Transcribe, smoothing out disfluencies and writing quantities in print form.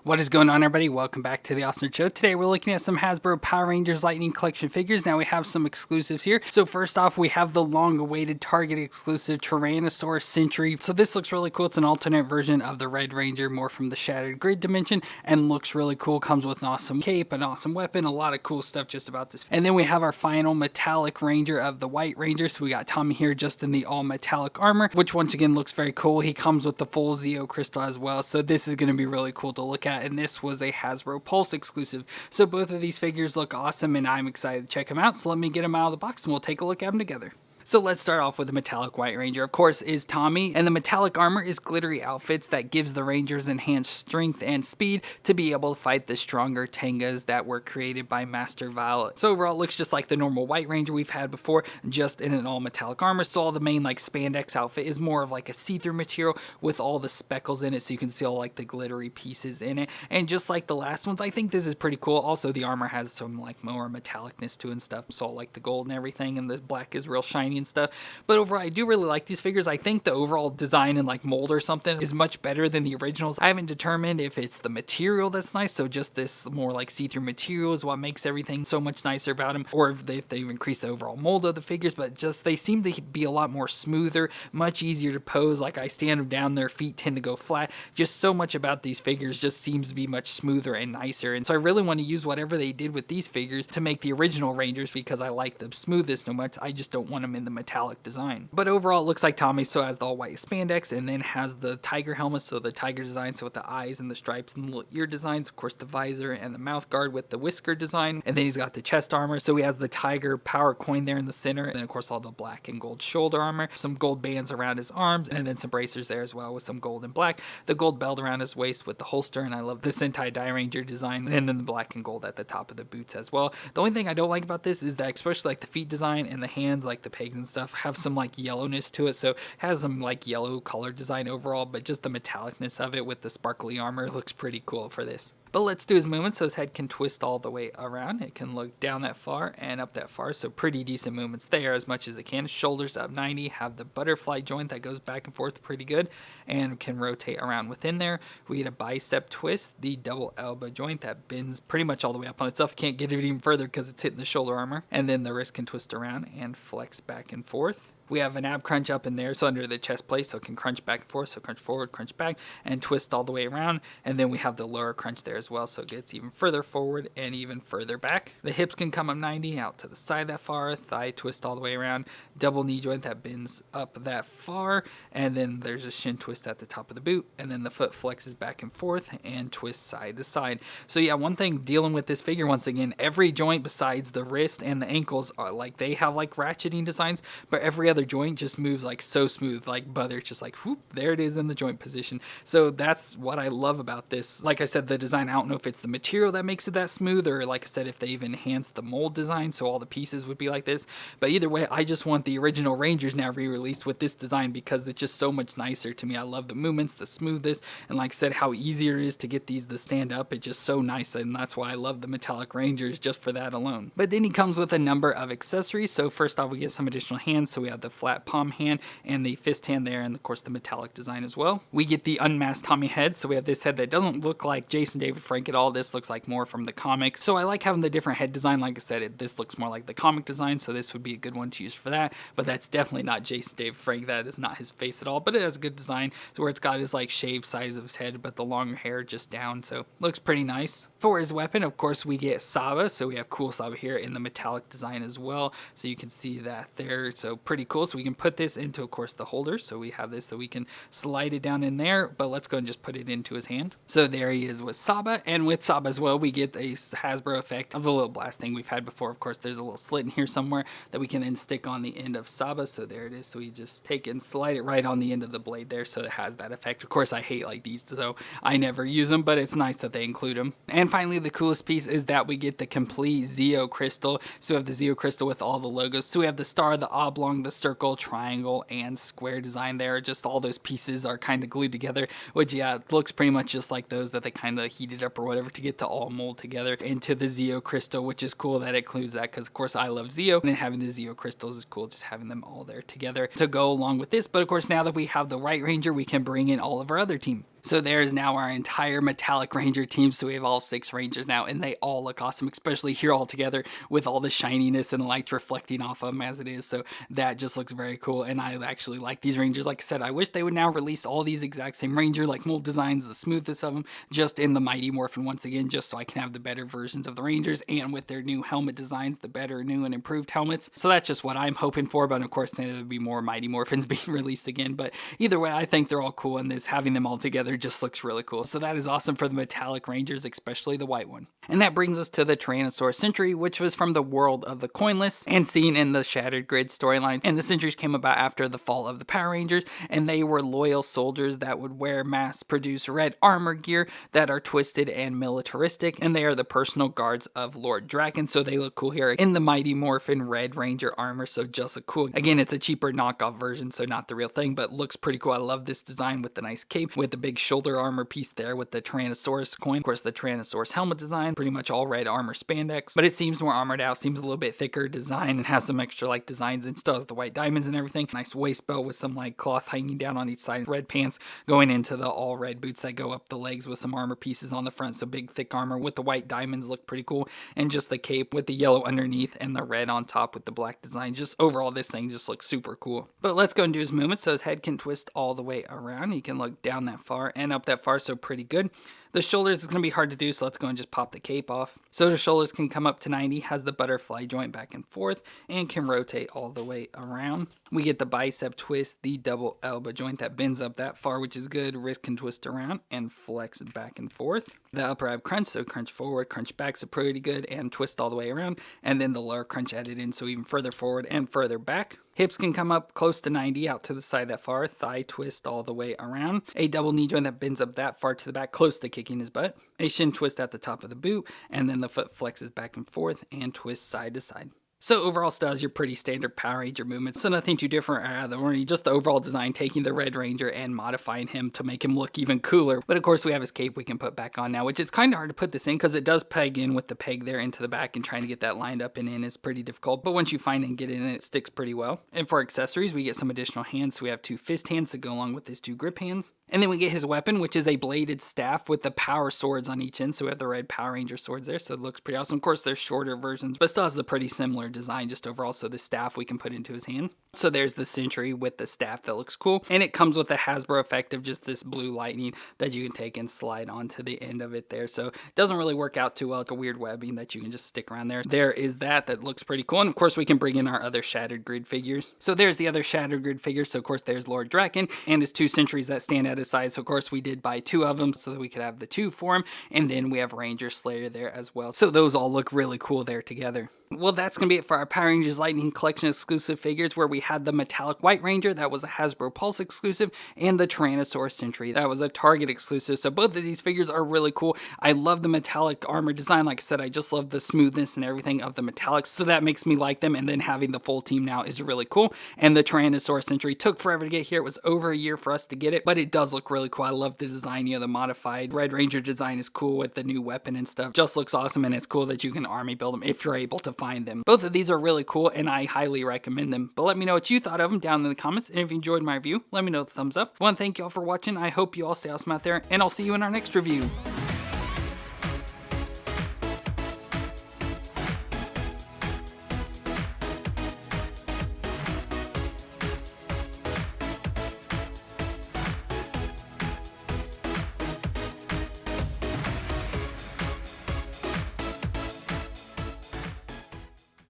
What is going on, everybody? Welcome back to the Austin Show. Today we're looking at some Hasbro Power Rangers Lightning Collection figures. Now we have some exclusives here. So first off, we have the long-awaited Target exclusive Tyrannosaurus Sentry. So this looks really cool. It's an alternate version of the Red Ranger, more from the Shattered Grid dimension, and looks really cool. Comes with an awesome cape, an awesome weapon, a lot of cool stuff just about this. And then we have our final metallic Ranger of the White Ranger. So we got Tommy here just in the all-metallic armor, which once again looks very cool. He comes with the full Zeo crystal as well. So this is going to be really cool to look at. And this was a Hasbro Pulse exclusive. So both of these figures look awesome and I'm excited to check them out. So let me get them out of the box and we'll take a look at them together. So let's start off with the metallic White Ranger, of course, is Tommy, and the metallic armor is glittery outfits that gives the Rangers enhanced strength and speed to be able to fight the stronger Tengas that were created by Master Violet. So overall, it looks just like the normal White Ranger we've had before, just in an all metallic armor. So all the main like spandex outfit is more of like a see-through material with all the speckles in it, so you can see all like the glittery pieces in it. And just like the last ones, I think this is pretty cool. Also, the armor has some like more metallicness to it and stuff, so like the gold and everything, and the black is real shiny and stuff. But overall, I do really like these figures. I think the overall design and like mold or something is much better than the originals. I haven't determined if it's the material that's nice, so just this more like see-through material is what makes everything so much nicer about them, or if they've increased the overall mold of the figures, but just they seem to be a lot more smoother, much easier to pose. Like I stand them down, their feet tend to go flat. Just so much about these figures just seems to be much smoother and nicer, and so I really want to use whatever they did with these figures to make the original Rangers, because I like the smoothness so much. I just don't want them in the metallic design. But overall, it looks like Tommy so has the all white spandex, and then has the tiger helmet, so the tiger design, so with the eyes and the stripes and the little ear designs, of course the visor and the mouth guard with the whisker design, and then he's got the chest armor, so he has the tiger power coin there in the center, and then of course all the black and gold shoulder armor, some gold bands around his arms, and then some bracers there as well with some gold and black, the gold belt around his waist with the holster, and I love the Sentai Die Ranger design, and then the black and gold at the top of the boots as well. The only thing I don't like about this is that especially like the feet design and the hands, like the pegs and stuff, have some like yellowness to it, so it has some like yellow color design overall, but just the metallicness of it with the sparkly armor looks pretty cool for this. But let's do his movements. So his head can twist all the way around. It can look down that far and up that far. So pretty decent movements there as much as it can. Shoulders up 90. Have the butterfly joint that goes back and forth pretty good and can rotate around within there. We get a bicep twist. The double elbow joint that bends pretty much all the way up on itself. Can't get it even further because it's hitting the shoulder armor. And then the wrist can twist around and flex back and forth. We have an ab crunch up in there, so under the chest plate, so it can crunch back and forth, so crunch forward, crunch back, and twist all the way around. And then we have the lower crunch there as well, so it gets even further forward and even further back. The hips can come up 90, out to the side that far, thigh twist all the way around, double knee joint that bends up that far, and then there's a shin twist at the top of the boot, and then the foot flexes back and forth and twists side to side. So yeah, one thing dealing with this figure, once again, every joint besides the wrist and the ankles are like, they have like ratcheting designs, but every other joint just moves like so smooth, like butter. It's just like whoop, there it is in the joint position. So that's what I love about this. Like I said, the design, I don't know if it's the material that makes it that smooth, or like I said, if they've enhanced the mold design so all the pieces would be like this. But either way, I just want the original Rangers now re-released with this design because it's just so much nicer to me. I love the movements, the smoothness, and like I said, how easier it is to get these to stand up. It's just so nice, and that's why I love the metallic Rangers just for that alone. But then he comes with a number of accessories. So first off, we get some additional hands. So we have the flat palm hand and the fist hand there, and of course the metallic design as well. We get the unmasked Tommy head, so we have this head that doesn't look like Jason David Frank at all. This looks like more from the comics, so I like having the different head design. Like I said, this looks more like the comic design, so this would be a good one to use for that. But that's definitely not Jason David Frank. That is not his face at all, but it has a good design, so where it's got his like shaved sides of his head but the longer hair just down, so looks pretty nice. For his weapon, of course, we get Saba, so we have cool Saba here in the metallic design as well, so you can see that there, so pretty cool. So we can put this into, of course, the holder, so we have this so we can slide it down in there, but let's go and just put it into his hand. So there he is with Saba, and with Saba as well, we get a Hasbro effect of the little blast thing we've had before. Of course, there's a little slit in here somewhere that we can then stick on the end of Saba, so there it is. So we just take it and slide it right on the end of the blade there, so it has that effect. Of course, I hate like these, so I never use them, but it's nice that they include them. And finally, the coolest piece is that we get the complete Zeo crystal. So we have the Zeo crystal with all the logos. So we have the star, the oblong, the circle, triangle, and square design there. Just all those pieces are kind of glued together, which yeah, it looks pretty much just like those that they kind of heated up or whatever to get the all mold together into the Zeo crystal, which is cool that it includes that because of course I love Zeo, and having the Zeo crystals is cool, just having them all there together to go along with this. But of course, now that we have the White Ranger, we can bring in all of our other team. So there's now our entire metallic ranger team. So we have all 6 rangers now, and they all look awesome, especially here all together with all the shininess and the lights reflecting off of them as it is. So that just looks very cool, and I actually like these rangers. Like I said, I wish they would now release all these exact same ranger, like mold designs, the smoothest of them, just in the Mighty Morphin once again, just so I can have the better versions of the rangers, and with their new helmet designs, the better new and improved helmets. So that's just what I'm hoping for, but of course there would be more Mighty Morphins being released again. But either way, I think they're all cool, and this having them all together just looks really cool. So that is awesome for the metallic rangers, especially the white one. And that brings us to the Tyrannosaurus Sentry, which was from the world of the Coinless and seen in the Shattered Grid storylines. And the Sentries came about after the fall of the Power Rangers, and they were loyal soldiers that would wear mass-produced red armor gear that are twisted and militaristic, and they are the personal guards of Lord Draken. So they look cool here in the Mighty Morphin Red Ranger armor, so just look cool. Again, it's a cheaper knockoff version, so not the real thing, but looks pretty cool. I love this design with the nice cape, with the big shoulder armor piece there with the Tyrannosaurus coin. Of course, the Tyrannosaurus helmet design, pretty much all red armor spandex, but it seems more armored out, seems a little bit thicker design, and has some extra like designs and still has the white diamonds and everything. Nice waist belt with some like cloth hanging down on each side. Red pants going into the all red boots that go up the legs with some armor pieces on the front. So big thick armor with the white diamonds look pretty cool. And just the cape with the yellow underneath and the red on top with the black design. Just overall, this thing just looks super cool. But let's go and do his movement. So his head can twist all the way around. He can look down that far and up that far, so pretty good. The shoulders is going to be hard to do, so let's go and just pop the cape off. So the shoulders can come up to 90, has the butterfly joint back and forth, and can rotate all the way around. We get the bicep twist, the double elbow joint that bends up that far, which is good. Wrist can twist around and flex back and forth. The upper ab crunch, so crunch forward, crunch back, so pretty good, and twist all the way around. And then the lower crunch added in, so even further forward and further back. Hips can come up close to 90, out to the side that far. Thigh twist all the way around. A double knee joint that bends up that far to the back, close to kicking his butt. A shin twist at the top of the boot, and then the foot flexes back and forth and twists side to side. So overall styles your pretty standard Power Ranger movements, so nothing too different out of the ordinary, just the overall design, taking the Red Ranger and modifying him to make him look even cooler. But of course we have his cape we can put back on now, which is kind of hard to put this in because it does peg in with the peg there into the back, and trying to get that lined up and in is pretty difficult. But once you find and get it in, it sticks pretty well. And for accessories, we get some additional hands, so we have 2 fist hands to go along with his 2 grip hands. And then we get his weapon, which is a bladed staff with the power swords on each end, so we have the red Power Ranger swords there, so it looks pretty awesome. Of course there's shorter versions, but still has the pretty similar design just overall. So the staff we can put into his hands. So there's the Sentry with the staff that looks cool, and it comes with the Hasbro effect of just this blue lightning that you can take and slide onto the end of it there. So it doesn't really work out too well, like a weird webbing that you can just stick around there. There is that looks pretty cool, and of course we can bring in our other Shattered Grid figures. So there's the other Shattered Grid figures. So of course there's Lord Draken and his 2 Sentries that stand at his side. So of course we did buy 2 of them so that we could have the 2 form, and then we have Ranger Slayer there as well. So those all look really cool there together. Well, that's going to be it for our Power Rangers Lightning Collection exclusive figures, where we had the Metallic White Ranger, that was a Hasbro Pulse exclusive, and the Tyrannosaurus Sentry, that was a Target exclusive. So both of these figures are really cool. I love the metallic armor design. Like I said, I just love the smoothness and everything of the metallics, so that makes me like them. And then having the full team now is really cool. And the Tyrannosaurus Sentry took forever to get here. It was over a year for us to get it, but it does look really cool. I love the design. You know, the modified Red Ranger design is cool with the new weapon and stuff. Just looks awesome, and it's cool that you can army build them if you're able to find them. Both of these are really cool, and I highly recommend them. But let me know what you thought of them down in the comments, and if you enjoyed my review, let me know with a thumbs up. I want to thank you all for watching. I hope you all stay awesome out there, and I'll see you in our next review.